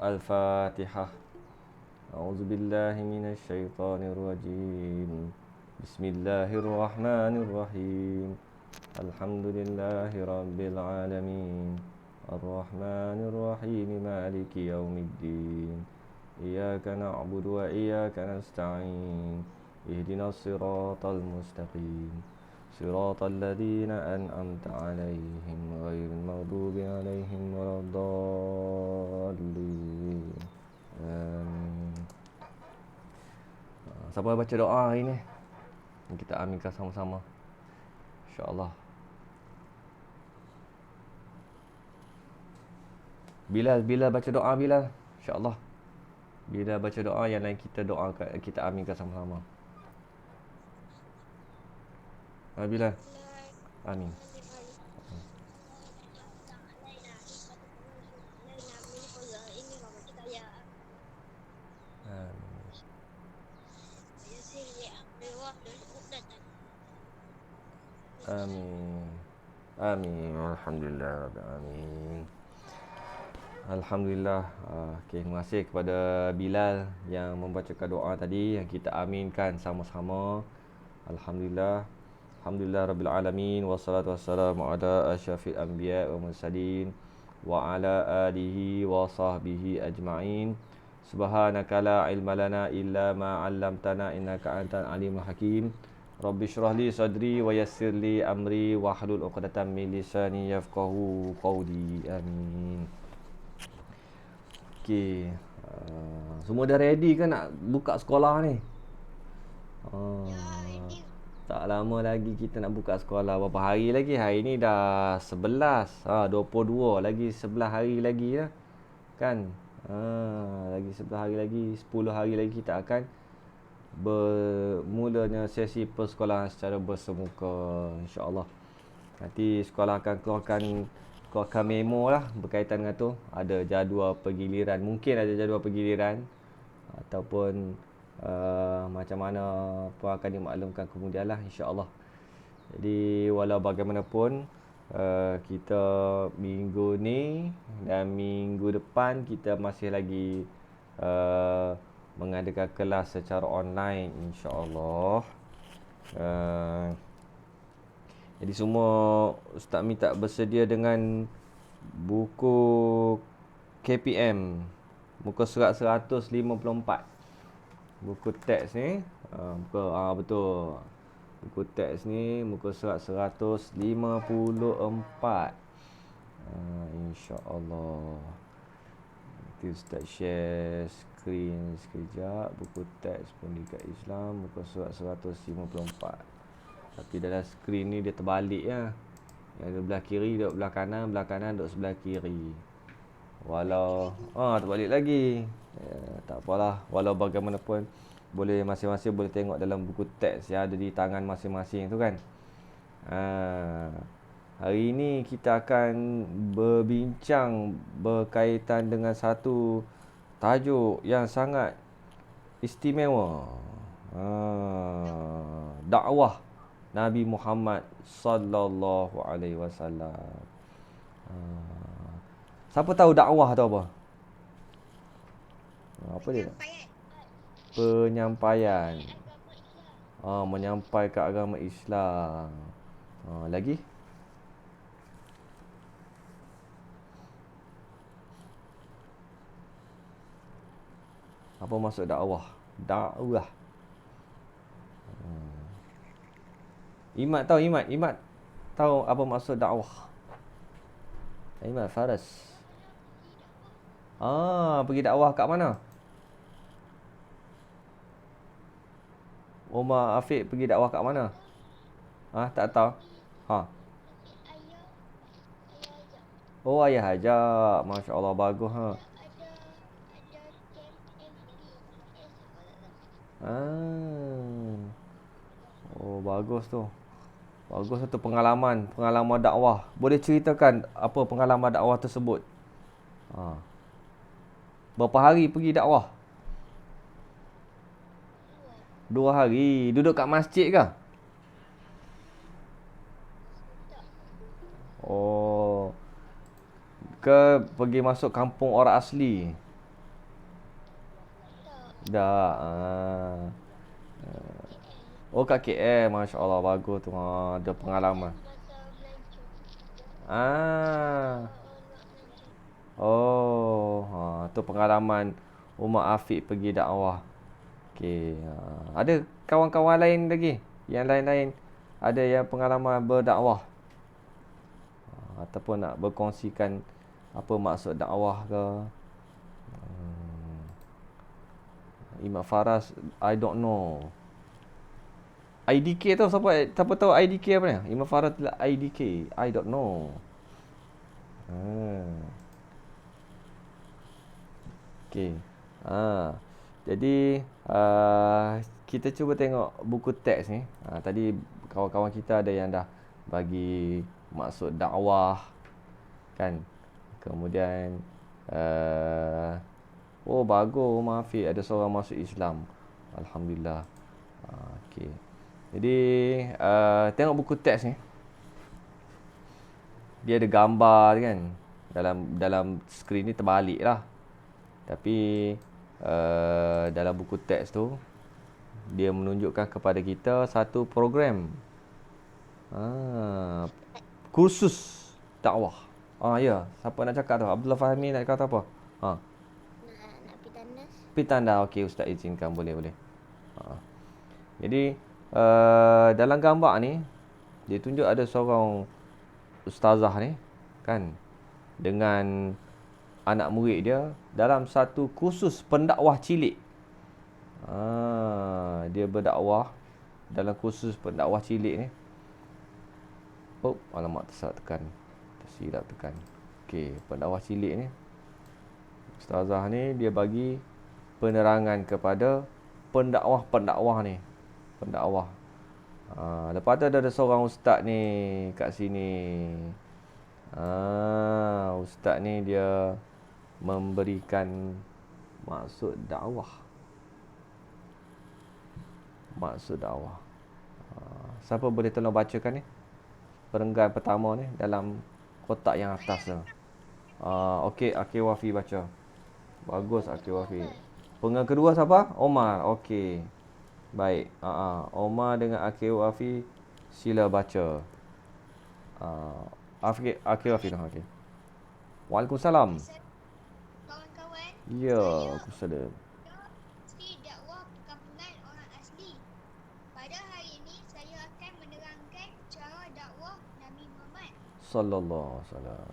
Al-Fatihah. A'udzubillahi minasyaitonirrajim. Bismillahirrahmanirrahim. Alhamdulillahi rabbil alamin. Ar-Rahmanir-Rahim. Maliki yaumiddin. Iyyaka na'budu wa iyyaka nasta'in. Ihdinas siratal mustaqim. Siratal ladzina an'amta 'alaihim ghairil maghdubi 'alaihim waladdallin. Amin. Siapa baca doa hari ni? Kita aminkan sama-sama. InsyaAllah. Bilal baca doa Bilal. InsyaAllah. Bila baca doa yang lain kita doakan, kita aminkan sama-sama. Bilal. Amin. Amin. Amin. Alhamdulillah. Amin. Alhamdulillah. Terima kasih kepada Bilal yang membacakan doa tadi yang kita aminkan sama-sama. Alhamdulillah. Alhamdulillah Rabbil Alamin. Wassalatu wassalamu ala asyrafil anbiya wa mursalin wa ala alihi wa sahbihi ajma'in. Subhanaka la ilma lana illa ma 'allamtana innaka antal alimul hakim. Rabbi shrah li sadri wa yassir li amri wa hlul 'uqdatam min lisani yafqahu qawli. Amin. Okey. Semua dah ready ke nak buka sekolah ni? Tak lama lagi kita nak buka sekolah. Berapa hari lagi? Hari ni dah 11. 22 lagi 11 hari lagi lah. Kan? Lagi 11 hari lagi, 10 hari lagi kita akan bermulanya sesi persekolahan secara bersemuka, insya-Allah. Nanti sekolah akan keluarkan memo lah berkaitan dengan tu. Ada jadual pergiliran, mungkin ada jadual pergiliran ataupun macam mana pun akan dimaklumkan kemudian lah, insya-Allah. Jadi walau bagaimanapun kita minggu ni dan minggu depan kita masih lagi mengadakan kelas secara online, insya-Allah. Jadi semua ustaz minta bersedia dengan buku KPM muka surat 154. Buku teks ni betul. Buku teks ni muka surat 154. Insya-Allah. Nanti ustaz share skrin sekejap. Buku teks Pendidikan Islam muka surat 154. Tapi dalam skrin ni dia terbalik lah. Yang belah kiri duduk belah kanan duduk sebelah kiri. Walau terbalik lagi. Tak apalah. Walau bagaimanapun boleh masing-masing boleh tengok dalam buku teks yang ada di tangan masing-masing tu kan. Hari ini kita akan berbincang berkaitan dengan satu tajuk yang sangat istimewa. Dakwah Nabi Muhammad sallallahu alaihi wasallam. Siapa tahu dakwah tu apa? Apa dia? Penyampaian. Menyampaikan agama Islam. Lagi? Apa maksud dakwah? Dakwah. Imat tahu apa maksud dakwah? Imat Faras. Pergi dakwah kat mana? Umar Afiq pergi dakwah kat mana? Tak tahu. Oh, ayah ajak. Masya-Allah, bagus Oh, bagus tu. Bagus tu pengalaman dakwah. Boleh ceritakan apa pengalaman dakwah tersebut? Berapa hari pergi dakwah? 2 hari. Duduk kat masjid ke? Oh. Ke pergi masuk kampung orang asli? Dah. Oh, kat KL. Masya Allah, bagus tu. Ada pengalaman. Ah. Oh, tu pengalaman Umar Afiq pergi dakwah. Okey. Ada kawan-kawan lain lagi? Yang lain-lain ada yang pengalaman berdakwah ataupun nak berkongsikan apa maksud dakwah ke? Imam Faras, I don't know. IDK tu siapa tahu IDK apa ni? Imam Faras adalah IDK. I don't know. Hmm. Okey. Jadi kita cuba tengok buku teks ni. Tadi kawan-kawan kita ada yang dah bagi maksud dakwah kan. Kemudian oh bagus Mafi ada seorang masuk Islam. Alhamdulillah. Okey. Jadi tengok buku teks ni. Dia ada gambar kan. Dalam skrin ni terbalik lah. Tapi dalam buku teks tu dia menunjukkan kepada kita satu program kursus dakwah. Ya, siapa nak cakap tu? Abdullah Fahmi nak kata apa? Nak pergi tandas. Pergi tanda. Okey, ustaz izinkan, boleh. Jadi dalam gambar ni dia tunjuk ada seorang ustazah ni kan dengan anak murid dia dalam satu kursus pendakwah cilik. Dia berdakwah dalam kursus pendakwah cilik ni. Oh, alamak tersilap tekan. Okey, pendakwah cilik ni. Ustazah ni dia bagi penerangan kepada pendakwah ni. Pendakwah. Lepas tu ada seorang ustaz ni kat sini. Ustaz ni dia memberikan maksud dakwah. Siapa boleh tolong bacakan ni? Perenggan pertama ni dalam kotak yang atas tu. Okey, Akil Wafi baca. Bagus Akil Wafi. Perenggan kedua siapa? Omar. Okey. Baik. Omar dengan Akil Wafi sila baca. Akil Wafi dah. Okey. Waalaikumsalam. Kawan-kawan, Ya, Waalaikumsalam. Sri Dakwah Perkampungan Orang Asli. Pada hari ini saya akan menerangkan cara dakwah Nabi Muhammad. Sallallahu alaihi wasallam.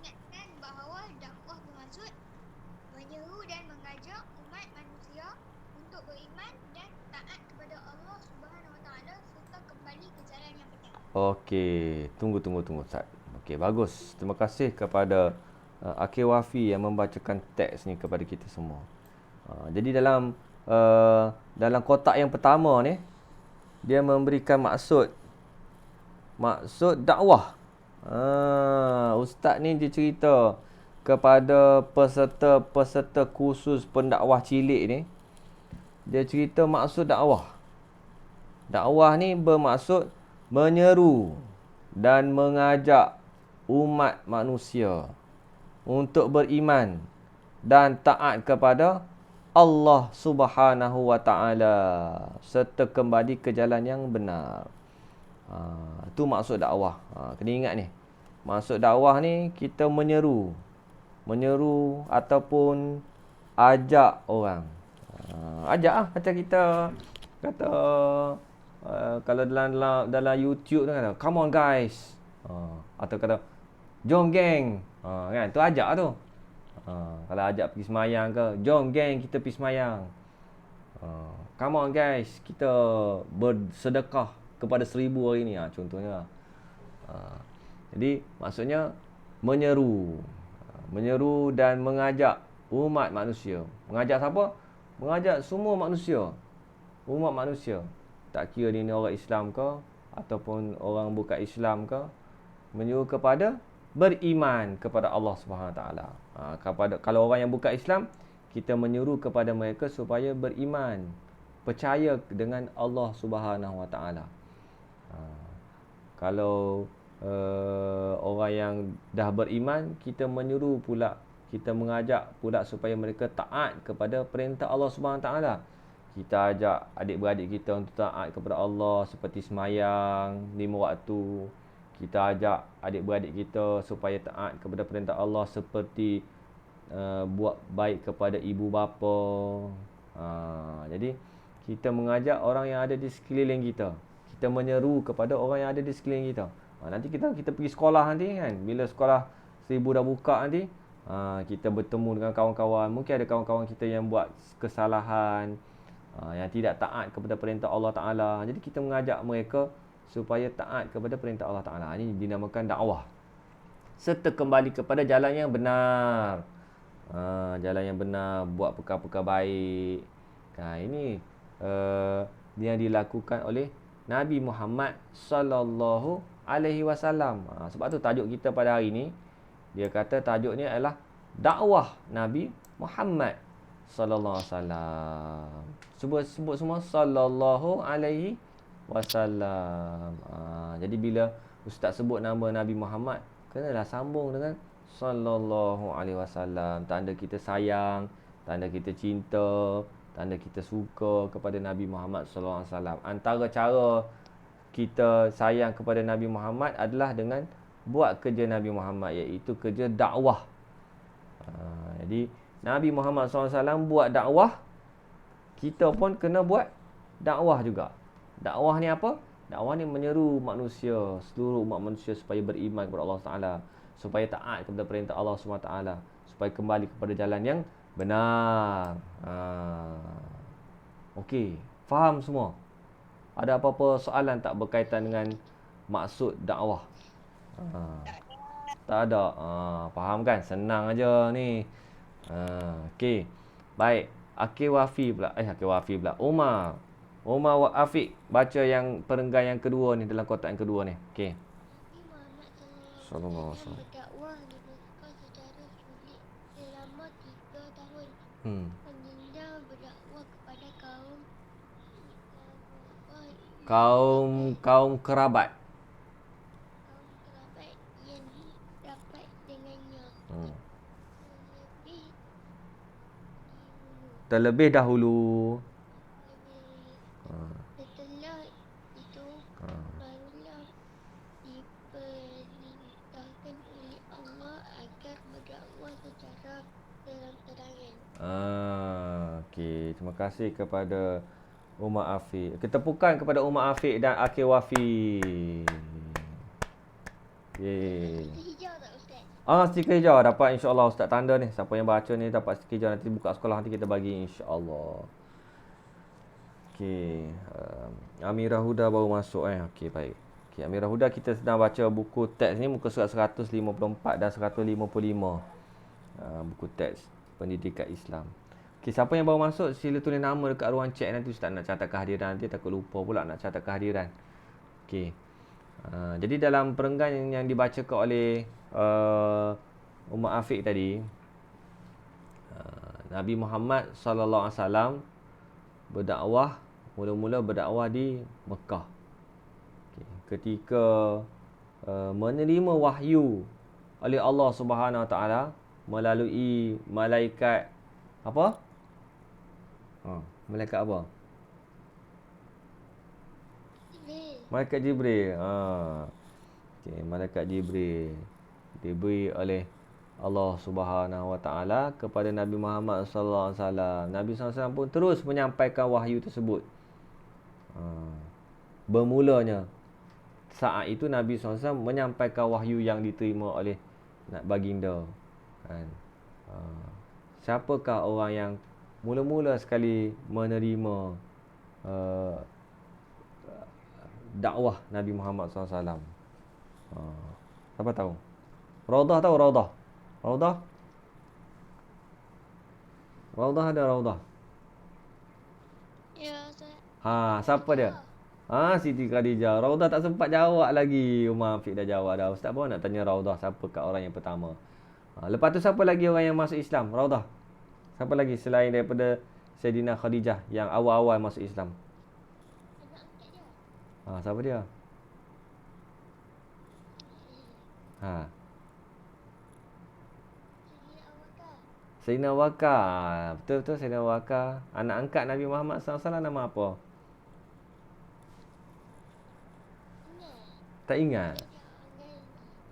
Ingatkan bahawa dakwah bermaksud menyeru dan mengajak umat manusia untuk beriman dan taat kepada Allah Subhanahu Wa Taala serta kembali ke jalan yang benar. Okey, tunggu Ustaz. Okey, bagus. Terima kasih kepada Akil Wafi yang membacakan teks ni kepada kita semua. Jadi dalam kotak yang pertama ni dia memberikan maksud dakwah. Ustaz ni dia cerita kepada peserta kursus pendakwah cilik ni. Dia cerita maksud dakwah. Dakwah ni bermaksud menyeru dan mengajak umat manusia untuk beriman dan taat kepada Allah Subhanahu Wa Taala serta kembali ke jalan yang benar. Itu maksud dakwah. Kena ingat ni. Maksud dakwah ni kita menyeru ataupun ajak orang. Ajak macam kita kata kalau dalam YouTube tu kata come on guys. Atau kata jom geng. Kan tu ajak tu. Kalau ajak pergi semayang ke, jom geng kita pergi semayang. Come on guys, kita bersedekah kepada 1,000 hari ni contohnya. Jadi maksudnya menyeru dan mengajak umat manusia. Mengajak siapa? Mengajak semua manusia. Umat manusia. Tak kira ni orang Islam ke ataupun orang bukan Islam ke, menyuruh kepada beriman kepada Allah Subhanahu Wa Taala. Kalau orang yang bukan Islam, kita menyuruh kepada mereka supaya beriman, percaya dengan Allah Subhanahu Wa Taala. Kalau orang yang dah beriman, kita menyuruh pula kita mengajak pula supaya mereka taat kepada perintah Allah Subhanahu Taala. Kita ajak adik-beradik kita untuk taat kepada Allah seperti semayang 5 waktu. Kita ajak adik-beradik kita supaya taat kepada perintah Allah seperti buat baik kepada ibu bapa. Jadi kita mengajak orang yang ada di sekeliling kita. Kita menyeru kepada orang yang ada di sekeliling kita. Nanti kita pergi sekolah nanti kan. Bila sekolah 1000 dah buka nanti, kita bertemu dengan kawan-kawan. Mungkin ada kawan-kawan kita yang buat kesalahan, yang tidak taat kepada perintah Allah Ta'ala. Jadi kita mengajak mereka supaya taat kepada perintah Allah Ta'ala. Ini dinamakan dakwah. Serta kembali kepada jalan yang benar. Jalan yang benar, buat perkara-perkara baik. Ini yang dilakukan oleh Nabi Muhammad sallallahu alaihi wasallam. Sebab tu tajuk kita pada hari ni, dia kata tajuknya adalah dakwah Nabi Muhammad sallallahu alaihi wasallam. Sebut semua sallallahu alaihi wasallam. Jadi bila ustaz sebut nama Nabi Muhammad, kenalah sambung dengan sallallahu alaihi wasallam. Tanda kita sayang, tanda kita cinta, tanda kita suka kepada Nabi Muhammad sallallahu alaihi wasallam. Antara cara kita sayang kepada Nabi Muhammad adalah dengan buat kerja Nabi Muhammad, iaitu kerja dakwah. Jadi Nabi Muhammad SAW buat dakwah, kita pun kena buat dakwah juga. Dakwah ni apa? Dakwah ni menyeru manusia, seluruh umat manusia supaya beriman kepada Allah Taala, supaya taat kepada perintah Allah SWT, supaya kembali kepada jalan yang benar. Okey, faham semua? Ada apa-apa soalan tak berkaitan dengan maksud dakwah? Tak ada. Faham kan? Senang aja ni. Okey. Baik. Akil Wafi pula. Umar wa Afiq baca yang perenggan yang kedua ni, dalam kotak yang kedua ni. Okey. Nabi Muhammad Sallallahu alaihi SAW wasallam. berdakwah di Mekah secara sulit selama 3 tahun. Baginda berdakwah kepada Kaum kerabat. kerabat yang dapat dengannya. Terlebih dahulu. Setelah itu barulah diperintahkan oleh Allah agar berdakwah secara terang-terangan. Okey, terima kasih kepada Umar Afiq. Kita tepukan kepada Umar Afiq dan Akil Wafi. Yeay. Hijau tak Ustaz? Stiker hijau dapat, insya-Allah Ustaz tanda ni. Siapa yang baca ni dapat stiker hijau, nanti buka sekolah nanti kita bagi, insya-Allah. Okey, Amirah Huda baru masuk Okey, baik. Okey, Amirah Huda, kita sedang baca buku teks ni, muka surat 154 dan 155. Buku teks pendidikan Islam. Okey, siapa yang baru masuk sila tulis nama dekat ruang chat, nanti Ustaz nak catat kehadiran, nanti takut lupa pula nak catat kehadiran. Okey. Jadi dalam perenggan yang dibacakan oleh Umar Afiq tadi, Nabi Muhammad sallallahu alaihi wasallam mula-mula berdakwah di Mekah. Ketika menerima wahyu oleh Allah Subhanahu Wa Taala melalui malaikat apa? Malaikat apa? Malaikat Jibril. Malaikat Jibril diberi oleh Allah Subhanahu Wa Taala kepada Nabi Muhammad sallallahu alaihi wasallam. Nabi sallallahu alaihi wasallam pun terus menyampaikan wahyu tersebut. Bermulanya saat itu Nabi sallallahu alaihi wasallam menyampaikan wahyu yang diterima oleh baginda. Siapakah orang yang mula-mula sekali menerima dakwah Nabi Muhammad SAW? Siapa tahu? Raudah tahu Raudah? Raudah ada Raudah? Ya, Ustaz. Siapa dia? Siti Khadijah. Raudah tak sempat jawab lagi. Umar Afiq dah jawab dah. Ustaz pun nak tanya Raudah siapakah orang yang pertama. Lepas tu siapa lagi orang yang masuk Islam? Raudah. Siapa lagi selain daripada Sayyidina Khadijah yang awal-awal masuk Islam? Anak angkat dia. Siapa dia? Sayyidina Abu Bakar. Sayyidina Abu Bakar. Betul-betul Sayyidina Abu Bakar. Anak angkat Nabi Muhammad SAW nama apa? Ingat. Tak ingat? Jangan.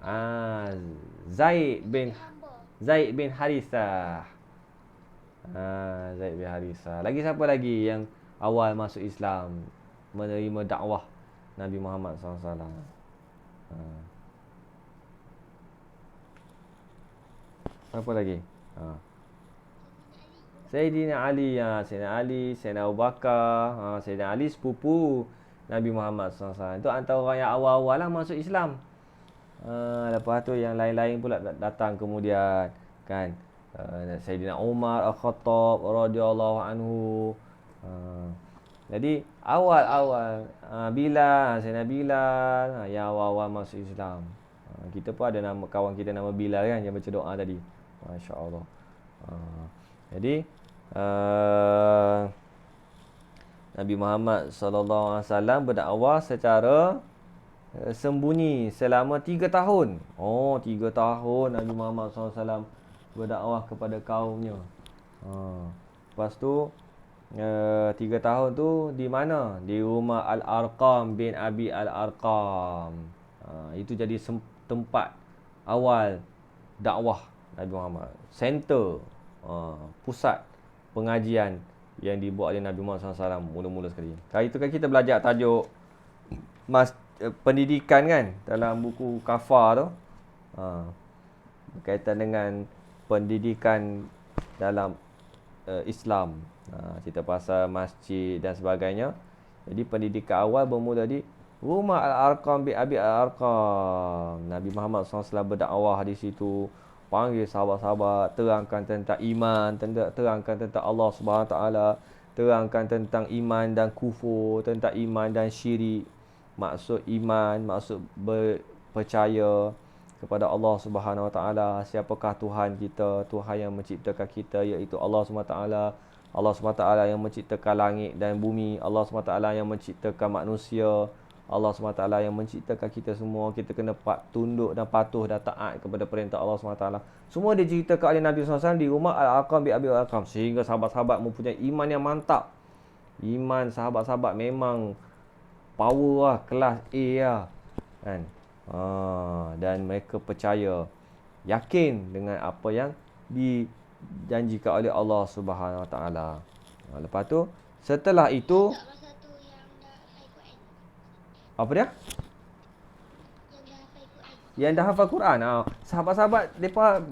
Ah, Zaid bin Hamba. Zaid bin Harithah. Zaid bin Harithah. Lagi siapa lagi yang awal masuk Islam, menerima dakwah Nabi Muhammad SAW? Siapa lagi? Sayyidina Ali. Sayyidina Ali, Sayyidina Abu Bakar, Sayyidina Ali sepupu Nabi Muhammad SAW. Itu antara orang yang awal-awal lah masuk Islam. Lepas tu yang lain-lain pula datang kemudian, kan. Sayyidina Umar Al-Khattab radhiyallahu anhu. Jadi awal-awal Bilal, Sayyidina Bilal yang awal-awal masuk Islam. Kita pun ada nama kawan kita nama Bilal kan yang baca doa tadi. Masya-Allah. Jadi Nabi Muhammad sallallahu alaihi wasallam berdakwah secara sembunyi selama 3 tahun. 3 tahun Nabi Muhammad SAW berdakwah kepada kaumnya. Lepas tu 3 tahun tu di mana? Di rumah Al-Arqam bin Abi Al-Arqam. Itu jadi tempat awal dakwah Nabi Muhammad. Center, pusat pengajian yang dibuat oleh Nabi Muhammad SAW mula-mula sekali. Kali itu kan kita belajar tajuk pendidikan kan dalam buku Kafar tu. Berkaitan dengan pendidikan dalam Islam. Cerita pasal masjid dan sebagainya. Jadi pendidikan awal bermula di rumah Al-Arqam bin Abi Al-Arqam. Nabi Muhammad SAW berdakwah di situ, panggil sahabat-sahabat, terangkan tentang iman, terangkan tentang Allah Subhanahu Taala, terangkan tentang iman dan kufur, tentang iman dan syirik. Maksud iman, maksud percaya kepada Allah Subhanahu Wa Taala. Siapakah Tuhan kita? Tuhan yang menciptakan kita iaitu Allah Subhanahu Wa Taala. Allah Subhanahu Wa Taala yang menciptakan langit dan bumi. Allah Subhanahu Wa Taala yang menciptakan manusia. Allah Subhanahu Wa Taala yang menciptakan kita semua. Kita kena tunduk dan patuh dan taat kepada perintah Allah Subhanahu Wa Taala. Semua diceritakan oleh Nabi SAW di rumah Al-Arqam bin Abi Al-Arqam, sehingga sahabat-sahabat mempunyai iman yang mantap. Iman sahabat-sahabat memang power lah, kelas A lah, kan. Dan mereka percaya, yakin dengan apa yang dijanjikan oleh Allah Subhanahu Wa Taala. Lepas tu, setelah itu, Tak masa tu yang dah hafal Quran. apa dia? Yang dah hafal Quran. Yang dah hafal Quran. Sahabat-sahabat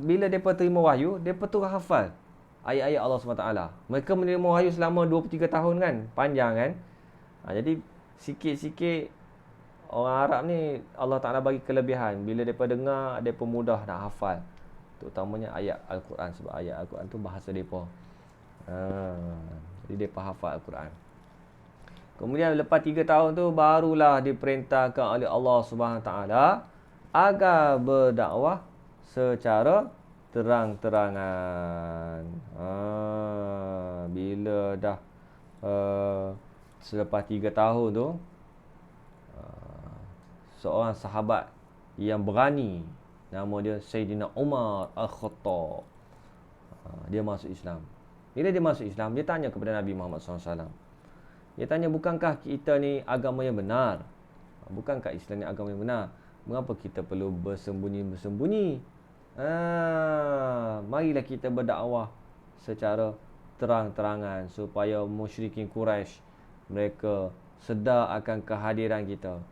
bila depa terima wahyu, depa tu hafal ayat-ayat Allah SWT. Mereka menerima wahyu selama 23 tahun kan, panjang kan. Jadi sikit-sikit orang Arab ni Allah Ta'ala bagi kelebihan. Bila mereka dengar, mereka mudah nak hafal. Terutamanya ayat Al-Quran. Sebab ayat Al-Quran tu bahasa mereka. Jadi mereka hafal Al-Quran. Kemudian lepas 3 tahun tu barulah diperintahkan oleh Allah Subhanahu Ta'ala agar berdakwah secara terang-terangan. Bila dah selepas 3 tahun tu, seorang sahabat yang berani, nama dia Sayyidina Umar Al-Khattab, dia masuk Islam. Bila dia masuk Islam, dia tanya kepada Nabi Muhammad SAW. Dia tanya, bukankah kita ni agama yang benar? Bukankah Islam ni agama yang benar? Mengapa kita perlu bersembunyi-bersembunyi? Marilah kita berdakwah secara terang-terangan supaya musyrikin Quraisy mereka sedar akan kehadiran kita.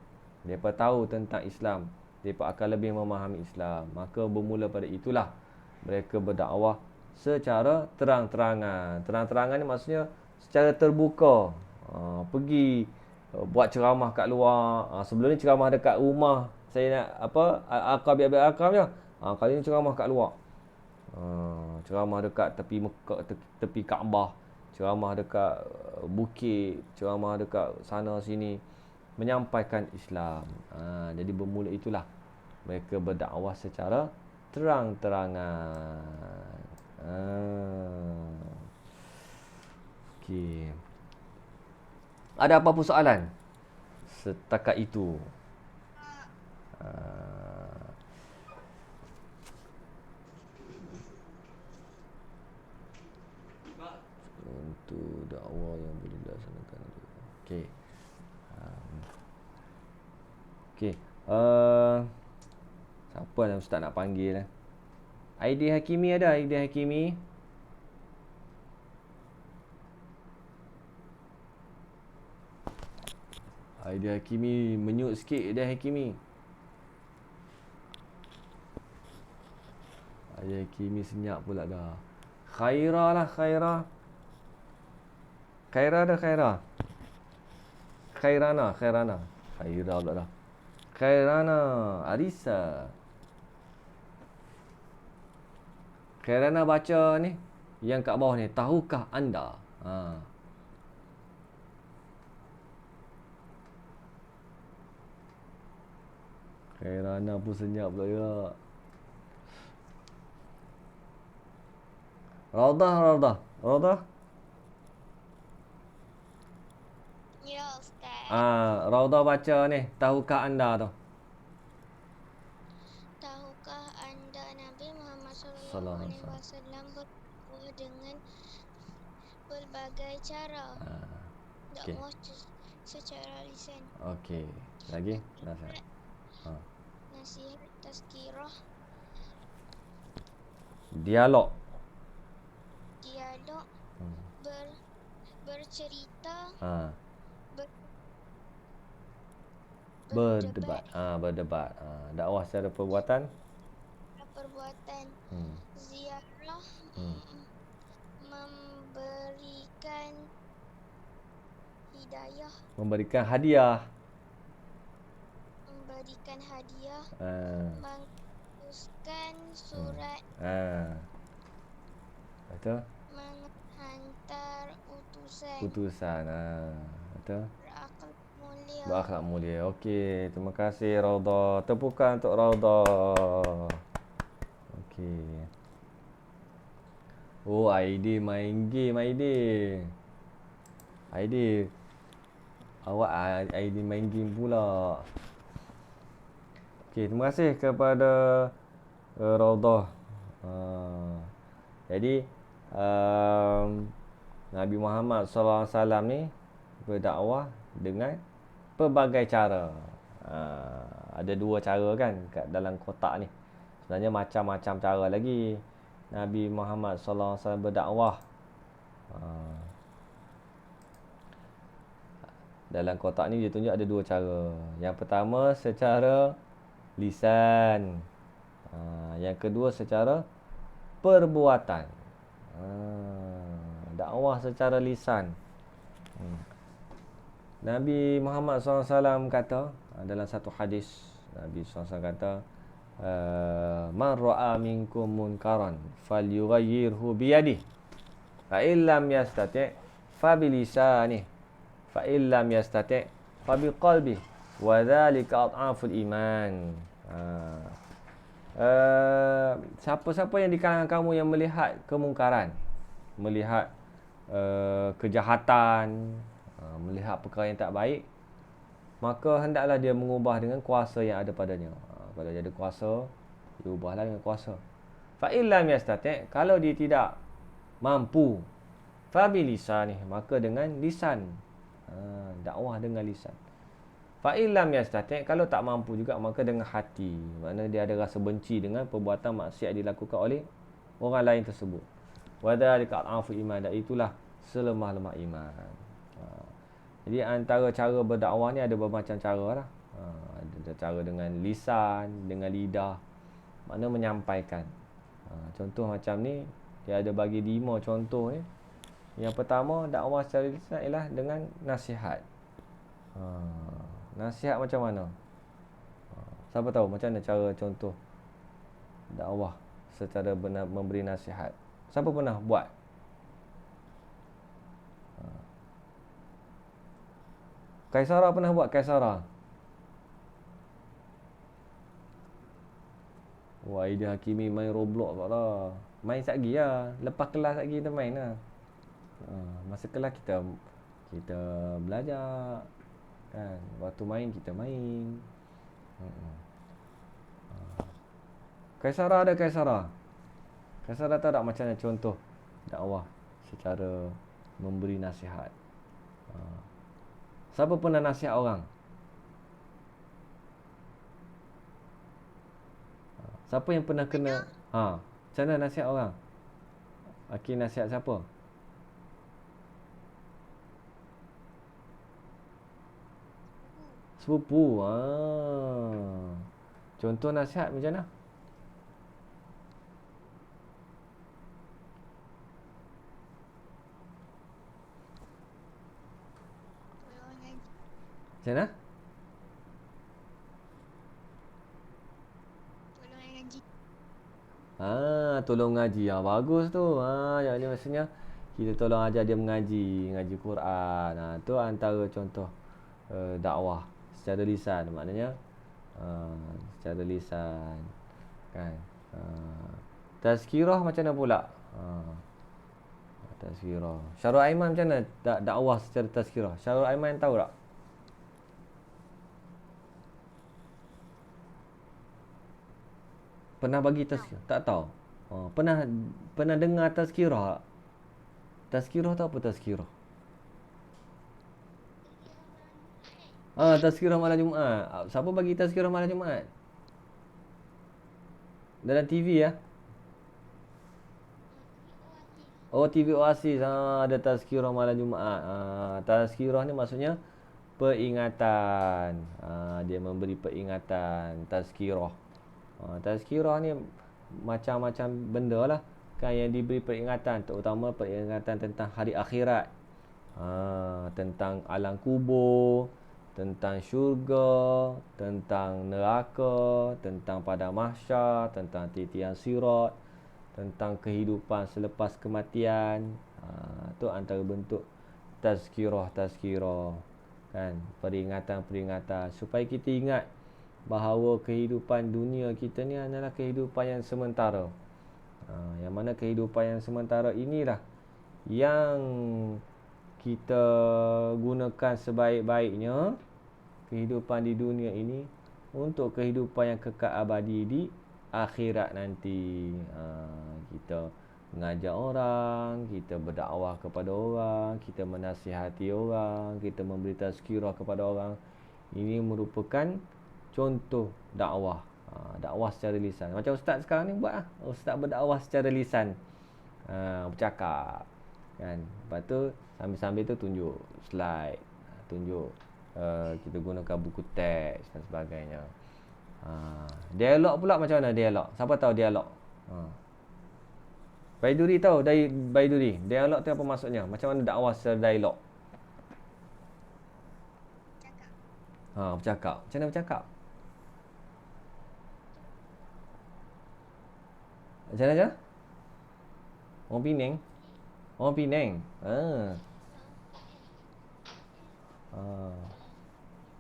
Mereka tahu tentang Islam, mereka akan lebih memahami Islam. Maka bermula pada itulah mereka berdakwah secara terang-terangan. Terang-terangan ni maksudnya secara terbuka. Pergi buat ceramah kat luar. Sebelum ni ceramah dekat rumah saya nak Al-Arqam bin Abi Al-Arqam je. Kali ni ceramah kat luar. Ceramah dekat tepi Mekah, tepi Kaabah, ceramah dekat bukit, ceramah dekat sana sini, menyampaikan Islam. Jadi bermula itulah mereka berdakwah secara terang-terangan. Okey. Ada apa-apa soalan setakat itu? untuk dakwah yang boleh dilaksanakan. Okey. Okey. Siapa yang ustaz nak panggil? Aidil Hakimi ada? Aidil Hakimi? Aidil Hakimi, menyut sikit Aidil Hakimi. Aidil Hakimi senyap pula dah. Khaira lah, Khaira. Khaira ada Khaira? Khairana. Khaira pula dah. Khairana, Arisa. Khairana baca ni. Yang kat bawah ni, tahukah anda? Khairana pun senyap pula ya. Raudah. Ya, Ustaz. Raudah baca ni, tahukah anda tu? Tahukah anda Nabi Muhammad Sallallahu alaihi SAW berdakwah dengan pelbagai cara. Okey. Dakwah secara lisan. Okey. Lagi? Nasihat. Nasihat, tazkirah, Dialog. bercerita, Berdebat. Berdebat. Dakwah secara perbuatan. perbuatan, ziarah, memberikan hidayah, Memberikan hadiah. menguruskan surat, Betul? menghantar utusan, Betul? berakhlak Berakhlak mulia. Okey, terima kasih Raudah. Tepukan untuk Raudah. Okey. Oh, Aidil main game, Aidil. Awak Aidil main game pula. Okey, terima kasih kepada Raudah. Jadi Nabi Muhammad SAW ni berdakwah dengan pelbagai cara. Ada dua cara kan kat dalam kotak ni. Sebenarnya macam-macam cara lagi Nabi Muhammad SAW berdakwah. Dalam kotak ni dia tunjuk ada dua cara. Yang pertama secara lisan. Yang kedua secara perbuatan. Dakwah secara lisan. Nabi Muhammad SAW kata dalam satu hadis, Nabi SAW kata, man ra'a minkum munkaran falyughayyirhu biyadihi fa illam yastati' fa bilisanihi fa illam yastati' fa biqalbihi wa dzalika adhaful iman. Siapa-siapa yang di kalangan kamu yang melihat kemungkaran, melihat kejahatan, melihat perkara yang tak baik, maka hendaklah dia mengubah dengan kuasa yang ada padanya. Kalau dia ada kuasa, dia ubahlah dengan kuasa. Fa illam yastati', kalau dia tidak mampu, fa bilisanihi, maka dengan lisan. Dakwah dengan lisan. Fa illam yastati', kalau tak mampu juga, maka dengan hati. Maknanya dia ada rasa benci dengan perbuatan maksiat dilakukan oleh orang lain tersebut. Wa dzalika adhaful iman, dan itulah selemah-lemah iman. Jadi antara cara berdakwah ni ada bermacam cara lah. Ada cara dengan lisan, dengan lidah, makna menyampaikan. Contoh macam ni, dia ada bagi 5 contoh ni. Yang pertama, dakwah secara lisan ialah dengan nasihat. Nasihat macam mana? Siapa tahu macam mana cara contoh dakwah secara benar memberi nasihat? Siapa pernah buat? Kaisara pernah buat, Kaisara? Wah, Aidil Hakimi main Roblox pula lah. Main satgi lah. Lepas kelas satgi kita main lah. Masa kelas kita belajar kan. Waktu main kita main. Kaisara ada Kaisara. Kaisara tahu tak macam mana contoh dakwah secara memberi nasihat. Siapa pernah nasihat orang? Siapa yang pernah kena? Macam mana nasihat orang? Aki nasihat siapa? Sepupu. Contoh nasihat macam mana? Tolong ngaji. Macam mana? Tolong ngaji. Tolong ngaji. Bagus tu. Yang ni maksudnya kita tolong ajar dia ngaji Quran. Tu antara contoh dakwah secara lisan. Maknanya secara lisan. Kan? Tazkirah macam mana pula? Tazkirah. Syarul Aiman macam mana dakwah secara tazkirah? Syarul Aiman tahu tak? Pernah bagi tazkirah? Tak tahu. Pernah dengar tazkirah? Tazkirah tu apa tazkirah? Tazkirah malam Jumaat. Siapa bagi tazkirah malam Jumaat? Dalam TV ya? TV Oasis. Ada tazkirah malam Jumaat. Tazkirah ni maksudnya peringatan. Dia memberi peringatan. Tazkirah. Tazkirah ni macam-macam benda lah kan yang diberi peringatan, terutama peringatan tentang hari akhirat, tentang alam kubur, tentang syurga, tentang neraka, tentang padang mahsyar, tentang titian sirat, tentang kehidupan selepas kematian. Tu antara bentuk tazkirah kan, peringatan supaya kita ingat bahawa kehidupan dunia kita ni adalah kehidupan yang sementara. Yang mana kehidupan yang sementara inilah yang kita gunakan sebaik-baiknya kehidupan di dunia ini untuk kehidupan yang kekal abadi di akhirat nanti. Kita mengajar orang, kita berdakwah kepada orang, kita menasihati orang, kita memberi tazkirah kepada orang. Ini merupakan contoh dakwah. Dakwah secara lisan. Macam ustaz sekarang ni buat lah. Ustaz berdakwah secara lisan. Bercakap. Kan? Lepas tu sambil-sambil tu tunjuk slide. Tunjuk kita gunakan buku teks dan sebagainya. Dialog pula macam mana dialog? Siapa tahu dialog? Baiduri tahu Baiduri. Dialog tu apa maksudnya? Macam mana dakwah secara dialog? Bercakap. Macam mana bercakap? Macam mana je? Orang Penang? Orang Penang?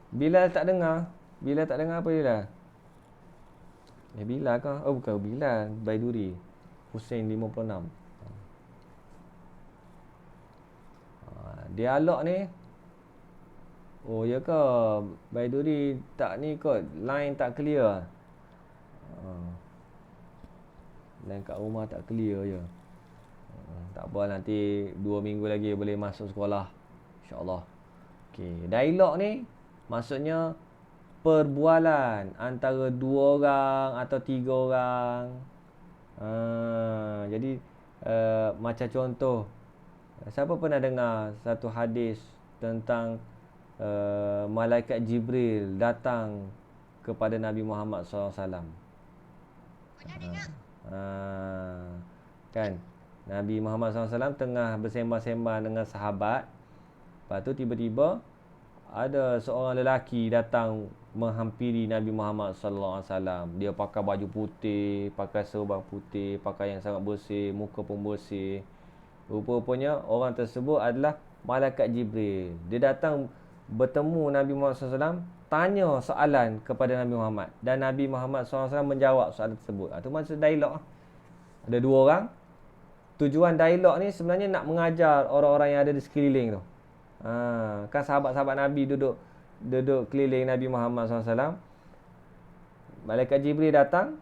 Bilal tak dengar? Bilal tak dengar apa Bilal? Bilal ke? Bukan Bilal. Baiduri. Hussein 56. Dialog ni. Ya ke? Baiduri tak ni kot. Line tak clear. Line kat rumah tak clear je. Tak apa, nanti 2 minggu lagi boleh masuk sekolah, InsyaAllah. Okey, dialog ni maksudnya perbualan antara 2 orang atau 3 orang. Jadi macam contoh, siapa pernah dengar satu hadis tentang malaikat Jibril datang kepada Nabi Muhammad SAW? Pernah dengar? Kan, Nabi Muhammad SAW tengah bersembang-sembang dengan sahabat. Lepas tu tiba-tiba ada seorang lelaki datang menghampiri Nabi Muhammad SAW. Dia pakai baju putih, pakai serban putih, pakai yang sangat bersih, muka pun bersih. Rupa-rupanya orang tersebut adalah malaikat Jibril. Dia datang bertemu Nabi Muhammad SAW, tanya soalan kepada Nabi Muhammad, dan Nabi Muhammad SAW menjawab soalan tersebut. Itu maksud dialog. Ada 2 orang. Tujuan dialog ni sebenarnya nak mengajar orang-orang yang ada di sekeliling tu. Kan sahabat-sahabat Nabi duduk keliling Nabi Muhammad SAW. Malaikat Jibril datang,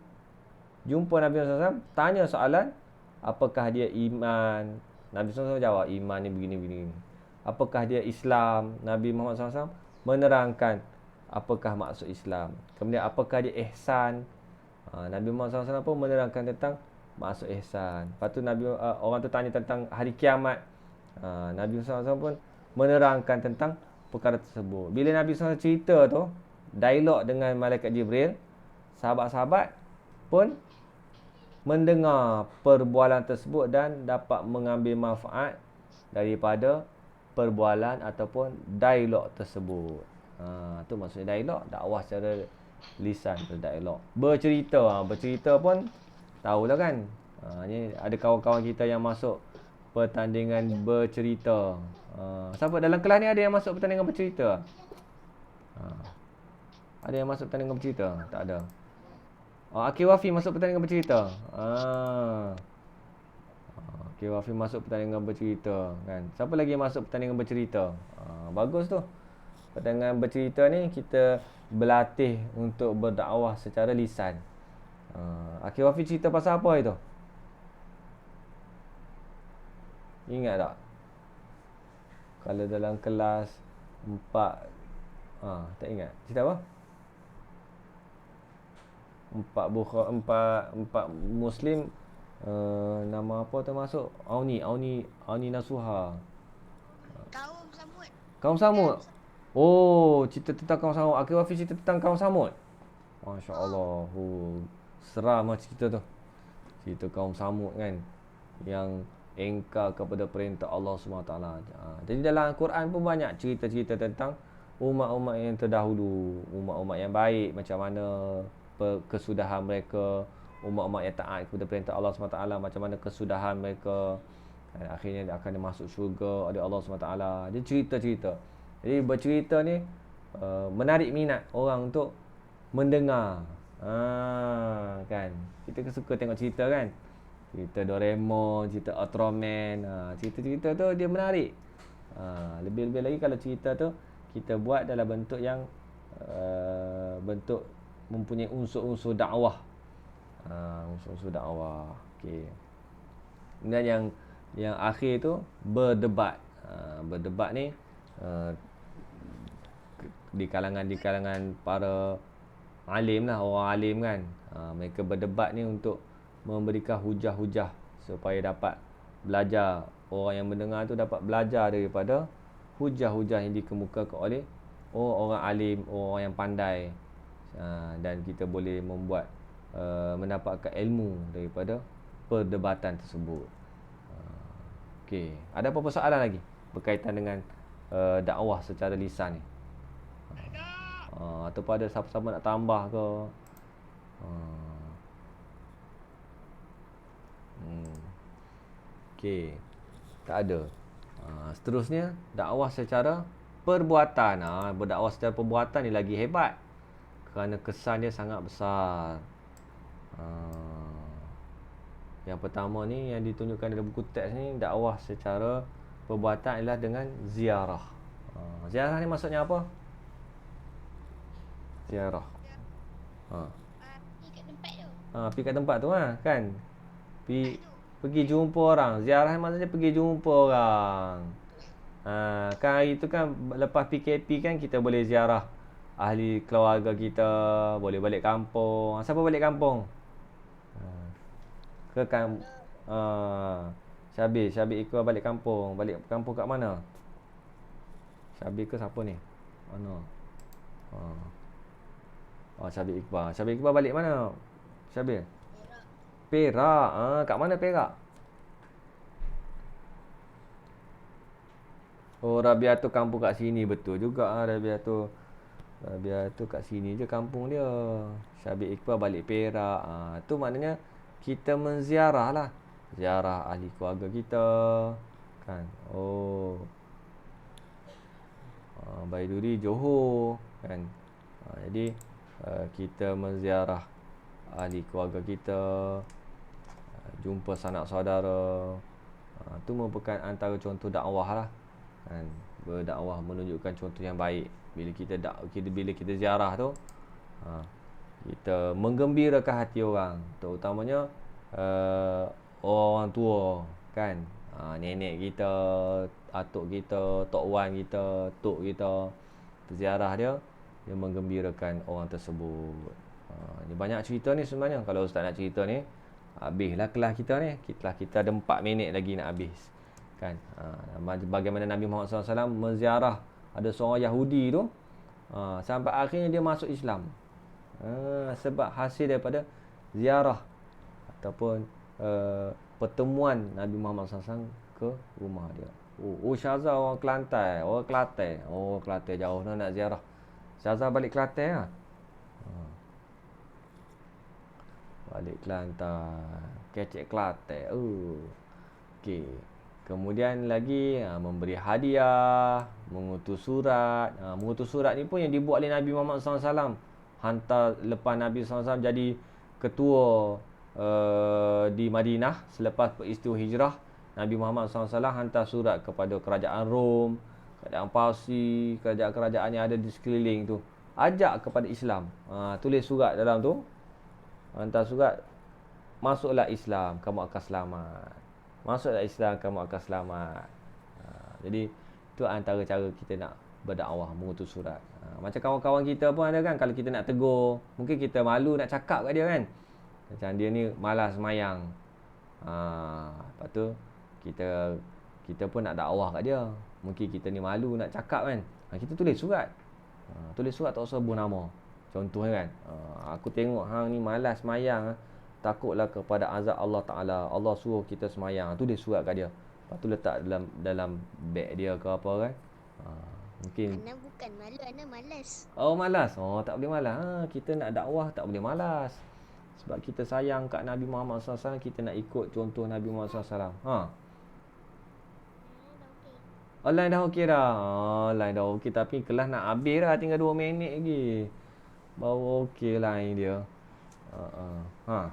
jumpa Nabi Muhammad SAW, tanya soalan, apakah dia iman, Nabi SAW jawab, iman ni begini. Apakah dia Islam? Nabi Muhammad SAW menerangkan apakah maksud Islam. Kemudian apakah dia ihsan? Nabi Muhammad SAW pun menerangkan tentang maksud ihsan. Lepas tu orang tu tanya tentang hari kiamat. Nabi SAW pun menerangkan tentang perkara tersebut. Bila Nabi SAW cerita tu, dialog dengan malaikat Jibril, sahabat-sahabat pun mendengar perbualan tersebut dan dapat mengambil manfaat daripada perbualan ataupun dialog tersebut. Tu maksudnya dialog, dakwah secara lisan tu dialog. Bercerita pun tahulah kan. Ni ada kawan-kawan kita yang masuk pertandingan bercerita. Siapa dalam kelas ni ada yang masuk pertandingan bercerita? Ada yang masuk pertandingan bercerita? Tak ada. Akil Wafi masuk pertandingan bercerita. Akil Wafi masuk pertandingan bercerita kan. Siapa lagi yang masuk pertandingan bercerita? Bagus tu. Pertandingan bercerita ni kita berlatih untuk berdakwah secara lisan. Akil Wafi cerita pasal apa itu? Ingat tak? Kalau dalam kelas 4 tak ingat. Cerita apa? Empat Muslim, nama apa termasuk? Auni Nasuha. Kaum Samud. Oh, cerita tentang kaum Samud. Akil Wafi cerita tentang kaum Samud. Masya-Allah. Seram cerita tu. Cerita kaum Samud kan, yang engkar kepada perintah Allah SWT. Jadi dalam Al-Quran pun banyak cerita-cerita tentang umat-umat yang terdahulu, umat-umat yang baik, macam mana kesudahan mereka, umat-umat yang taat kepada perintah Allah SWT, macam mana kesudahan mereka, akhirnya akan masuk syurga oleh Allah SWT. Dia cerita-cerita. Jadi bercerita ni menarik minat orang untuk mendengar. Kan, kita suka tengok cerita kan, cerita Doraemon, cerita Ultraman. Cerita-cerita tu dia menarik. Lebih-lebih lagi kalau cerita tu kita buat dalam bentuk yang bentuk mempunyai unsur-unsur dakwah. Unsur-unsur dakwah. Okey. Kemudian yang akhir tu berdebat. Berdebat ni di kalangan para alim lah, orang alim kan. Mereka berdebat ni untuk memberikan hujah-hujah supaya dapat belajar. Orang yang mendengar tu dapat belajar daripada hujah-hujah yang dikemukakan oleh orang alim, orang yang pandai. Dan kita boleh mendapatkan ilmu daripada perdebatan tersebut. Okey, ada apa-apa soalan lagi berkaitan dengan dakwah secara lisan ni? Ataupun ada siapa-siapa nak tambah ke? Okey, tak ada. Seterusnya, dakwah secara perbuatan. Berdakwah secara perbuatan ni lagi hebat, kerana kesan dia sangat besar. Yang pertama ni yang ditunjukkan dalam buku teks ni, dakwah secara perbuatan adalah dengan ziarah. Ziarah ni maksudnya apa? Ziarah. Pergi kat tempat tu. Pergi kat tempat tu kan. Pergi jumpa orang. Ziarah ni maksudnya pergi jumpa orang. Kan hari tu kan lepas PKP kan kita boleh ziarah ahli keluarga kita, boleh balik kampung. Siapa balik kampung? Syabir Iqbal balik kampung. Balik kampung kat mana? Syabir ke siapa ni? Mana? Syabir Iqbal balik mana? Syabir? Perak. Kat mana Perak? Rabiah tu kampung kat sini. Betul juga. Rabiah tu kat sini je kampung dia. Syabir Iqbal balik Perak. Tu maknanya kita menziarah lah. Ziarah ahli keluarga kita kan. Baiduri Johor kan. Jadi kita menziarah ahli keluarga kita, jumpa sanak saudara. Itu merupakan antara contoh dakwah lah kan. Berdakwah menunjukkan contoh yang baik. Bila kita ziarah tu, kita menggembirakan hati orang, terutamanya orang tua kan. Nenek kita, atuk kita, tok wan kita, tok kita ziarah dia, dia menggembirakan orang tersebut. Ni banyak cerita ni sebenarnya. Kalau ustaz nak cerita ni, habislah kelas kita ni. Kelas kita ada 4 minit lagi nak habis. Kan? Bagaimana Nabi Muhammad SAW menziarah ada seorang Yahudi tu, sampai akhirnya dia masuk Islam. Sebab hasil daripada ziarah ataupun pertemuan Nabi Muhammad SAW ke rumah dia. Syazah orang Kelantan, orang Kelantan. Oh, Kelantan jauh nak ziarah. Syazah balik Kelantan lah. Balik Kelantan, kecek Kelantan. Okey. Kemudian lagi memberi hadiah, mengutus surat. Mengutus surat ni pun yang dibuat oleh Nabi Muhammad SAW. Hantar lepas Nabi SAW jadi ketua di Madinah selepas peristiwa hijrah, Nabi Muhammad SAW hantar surat kepada kerajaan Rom, kerajaan Parsi, kerajaan-kerajaan yang ada di sekeliling tu, ajak kepada Islam. Tulis surat dalam tu, hantar surat, masuklah Islam, kamu akan selamat. Masuklah Islam, kamu akan selamat. Jadi itu antara cara kita nak berdakwah, mengutus surat. Macam kawan-kawan kita pun ada kan, kalau kita nak tegur, mungkin kita malu nak cakap kat dia kan. Macam dia ni malas semayang. Lepas tu kita pun nak dakwah kat dia. Mungkin kita ni malu nak cakap kan. Kita tulis surat. Tulis surat tak usah sebut nama. Contohnya kan, aku tengok hang ni malas semayang, takutlah kepada azab Allah Ta'ala. Allah suruh kita semayang. Tulis surat kat dia. Lepas tu letak dalam beg dia ke apa kan. Mungkin Ana bukan malu, Ana malas. malas. Tak boleh malas. Kita nak dakwah tak boleh malas. Sebab kita sayang kat Nabi Muhammad SAW, kita nak ikut contoh Nabi Muhammad SAW. Online dah okey dah. Online dah okey, tapi kelas nak habis dah, tinggal 2 minit lagi. Baru okey line dia. Ana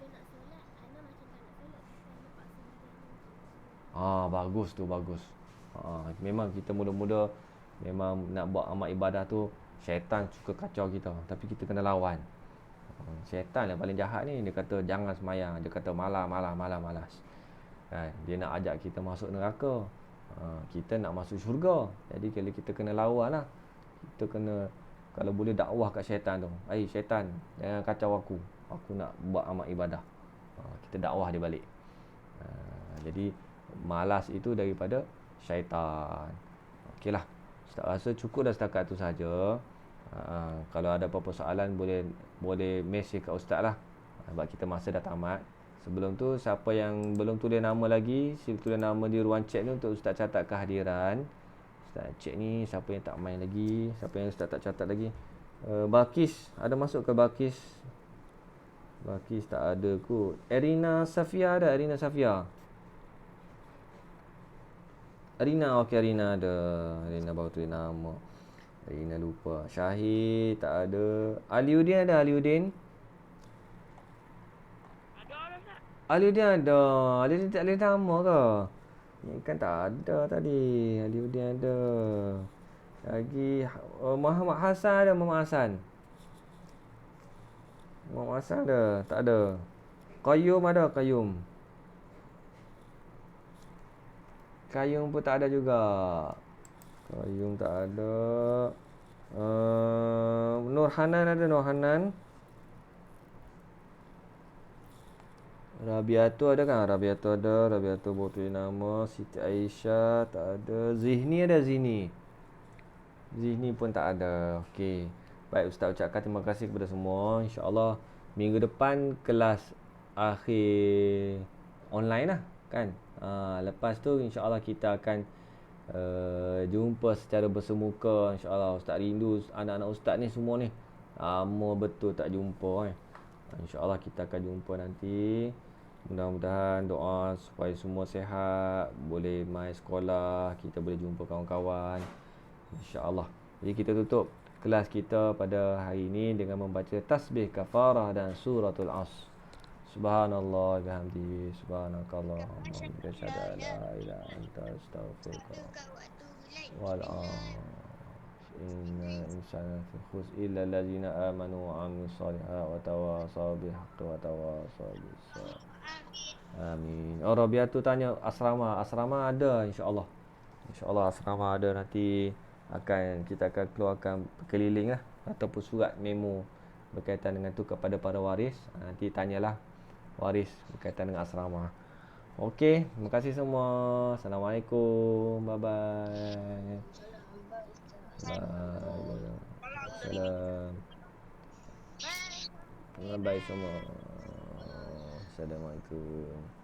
bila nak solat, Ana macam tak nak solat, tapi Ana paksa diri Ana. Bagus tu, bagus. Memang kita mula-mula memang nak buat amal ibadah tu, syaitan suka kacau kita, tapi kita kena lawan. Syaitan yang paling jahat ni, dia kata jangan semayang, dia kata malas. Kan? Dia nak ajak kita masuk neraka. Kita nak masuk syurga. Jadi kalau kita kena lawan lah. Kita kena, kalau boleh dakwah kat syaitan tu. Syaitan, jangan kacau aku. Aku nak buat amal ibadah. Kita dakwah dia balik. Jadi malas itu daripada syaitan. Okeylah. Ustaz rasa cukup dah setakat tu saja. Kalau ada apa-apa soalan boleh mesej kat ustaz lah. Sebab kita masa dah tamat. Sebelum tu, siapa yang belum tulis nama lagi, sila tulis nama di ruang chat ni untuk ustaz catat kehadiran. Ustaz cek ni siapa yang tak main lagi, siapa yang ustaz tak catat lagi. Balkis, ada masuk ke Balkis? Balkis tak ada kot. Arina Safia ada? Arina Safia. Arina, okey, Arina ada. Arina baru tulis nama. Arina lupa. Syahid tak ada. Aliuddin ada? Aliuddin? Aliuddin ada. Aliuddin tak boleh nama ke? Ni kan tak ada tadi. Aliuddin ada. Lagi Muhammad Hasan ada? Muhammad Hasan ada? Tak ada. Qayyum ada? Qayyum pun tak ada juga. Qayyum tak ada. Nur Hanan ada? Nur Hanan. Rabiatu ada kan? Rabiatu ada. Rabiatu baru tulis nama. Siti Aisyah tak ada. Zihni ada? Zihni pun tak ada. Okey. Baik, ustaz ucapkan terima kasih kepada semua. InsyaAllah minggu depan kelas akhir online lah kan. Lepas tu insyaAllah kita akan jumpa secara bersemuka. InsyaAllah ustaz rindu anak-anak ustaz ni semua ni. Lama betul tak jumpa InsyaAllah kita akan jumpa nanti. Mudah-mudahan doa supaya semua sihat, boleh mai sekolah, kita boleh jumpa kawan-kawan, InsyaAllah. Jadi kita tutup kelas kita pada hari ini dengan membaca tasbih kafarah dan suratul Asr. Subhanallah bihamdihi, subhanakallahumma wa bihamdika, asyhadu an la ilaha illa anta, astaghfiruka wa atubu ilaik. Inna insana fi khus illa allazina amanu wa amilus solihat wa tawasaw bil haqqi wa tawasaw bis sabr. Amin. Oh, Robiah tu tanya asrama. Asrama ada insya-Allah. InsyaAllah asrama ada nanti kita akan keluarkan keliling lah ataupun surat memo berkaitan dengan tu kepada para waris. Nanti tanyalah waris berkaitan dengan asrama. Okey, terima kasih semua. Assalamualaikum. Bye bye. Waalaikumsalam. Bye. Bye bye semua. Assalamualaikum.